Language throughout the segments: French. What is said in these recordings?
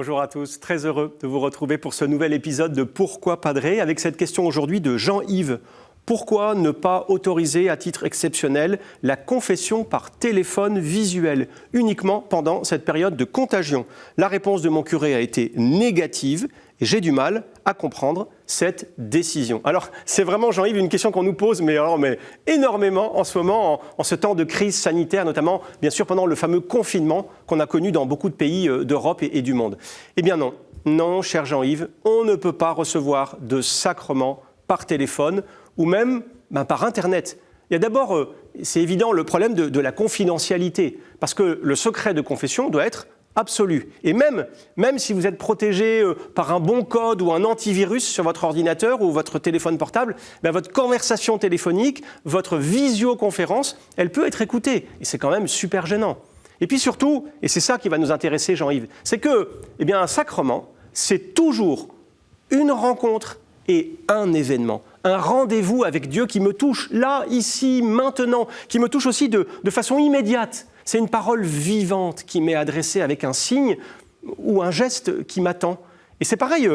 Bonjour à tous, très heureux de vous retrouver pour ce nouvel épisode de Pourquoi Padré avec cette question aujourd'hui de Jean-Yves. Pourquoi ne pas autoriser à titre exceptionnel la confession par téléphone visuel uniquement pendant cette période de contagion? La réponse de mon curé a été négative et j'ai du mal à comprendre cette décision. Alors, c'est vraiment, Jean-Yves, une question qu'on nous pose mais énormément en ce moment, en ce temps de crise sanitaire, notamment, bien sûr, pendant le fameux confinement qu'on a connu dans beaucoup de pays d'Europe et du monde. Eh bien non, non, cher Jean-Yves, on ne peut pas recevoir de sacrement par téléphone ou même par Internet. Il y a d'abord, c'est évident, le problème de la confidentialité, parce que le secret de confession doit être absolu. Et même si vous êtes protégé par un bon code ou un antivirus sur votre ordinateur ou votre téléphone portable, votre conversation téléphonique, votre visioconférence, elle peut être écoutée. Et c'est quand même super gênant. Et puis surtout, et c'est ça qui va nous intéresser, Jean-Yves, c'est que un sacrement, c'est toujours une rencontre et un événement. Un rendez-vous avec Dieu qui me touche là, ici, maintenant, qui me touche aussi de façon immédiate. C'est une parole vivante qui m'est adressée avec un signe ou un geste qui m'attend. Et c'est pareil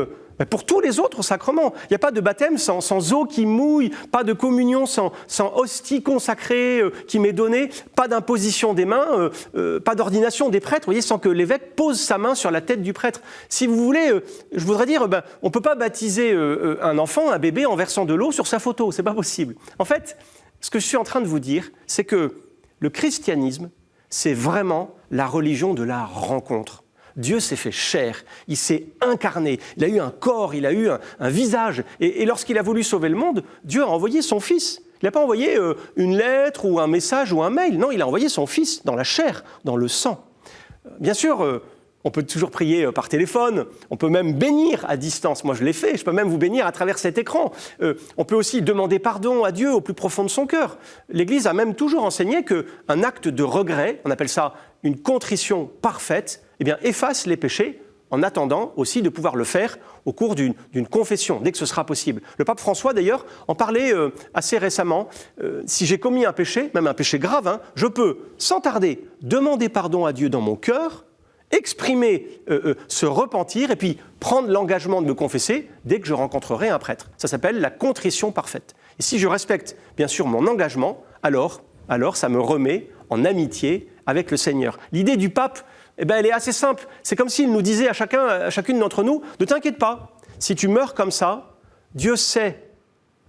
pour tous les autres sacrements. Il n'y a pas de baptême sans eau qui mouille, pas de communion sans hostie consacrée qui m'est donnée, pas d'imposition des mains, pas d'ordination des prêtres, vous voyez, sans que l'évêque pose sa main sur la tête du prêtre. Si vous voulez, je voudrais dire, on ne peut pas baptiser un enfant, un bébé, en versant de l'eau sur sa photo, c'est pas possible. En fait, ce que je suis en train de vous dire, c'est que le christianisme, c'est vraiment la religion de la rencontre. Dieu s'est fait chair, il s'est incarné, il a eu un corps, il a eu un visage. Et lorsqu'il a voulu sauver le monde, Dieu a envoyé son Fils. Il n'a pas envoyé une lettre ou un message ou un mail, non, il a envoyé son Fils dans la chair, dans le sang. Bien sûr, on peut toujours prier par téléphone, on peut même bénir à distance. Moi, je l'ai fait, je peux même vous bénir à travers cet écran. On peut aussi demander pardon à Dieu au plus profond de son cœur. L'Église a même toujours enseigné qu'un acte de regret, on appelle ça une contrition parfaite, efface les péchés en attendant aussi de pouvoir le faire au cours d'une confession, dès que ce sera possible. Le pape François, d'ailleurs, en parlait assez récemment. Si j'ai commis un péché, même un péché grave, je peux, sans tarder, demander pardon à Dieu dans mon cœur, exprimer ce repentir et puis prendre l'engagement de me confesser dès que je rencontrerai un prêtre. Ça s'appelle la contrition parfaite. Et si je respecte, bien sûr, mon engagement, alors ça me remet en amitié avec le Seigneur. L'idée du pape, elle est assez simple. C'est comme s'il nous disait à chacune d'entre nous, ne t'inquiète pas, si tu meurs comme ça, Dieu sait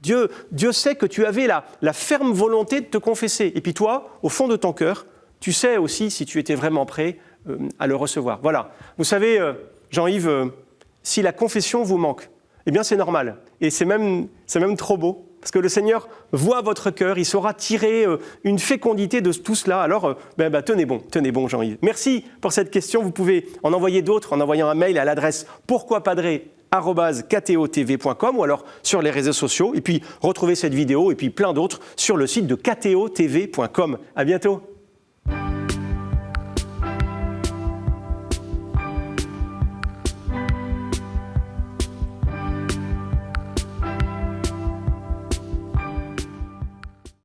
que tu avais la ferme volonté de te confesser. Et puis toi, au fond de ton cœur, tu sais aussi si tu étais vraiment prêt à le recevoir. Voilà. Vous savez, Jean-Yves, si la confession vous manque, c'est normal. Et c'est même trop beau. Parce que le Seigneur voit votre cœur, il saura tirer une fécondité de tout cela. Alors, tenez bon, Jean-Yves. Merci pour cette question. Vous pouvez en envoyer d'autres en envoyant un mail à l'adresse pourquoipadré@ktotv.com ou alors sur les réseaux sociaux. Et puis, retrouvez cette vidéo et puis plein d'autres sur le site de ktotv.com. À bientôt.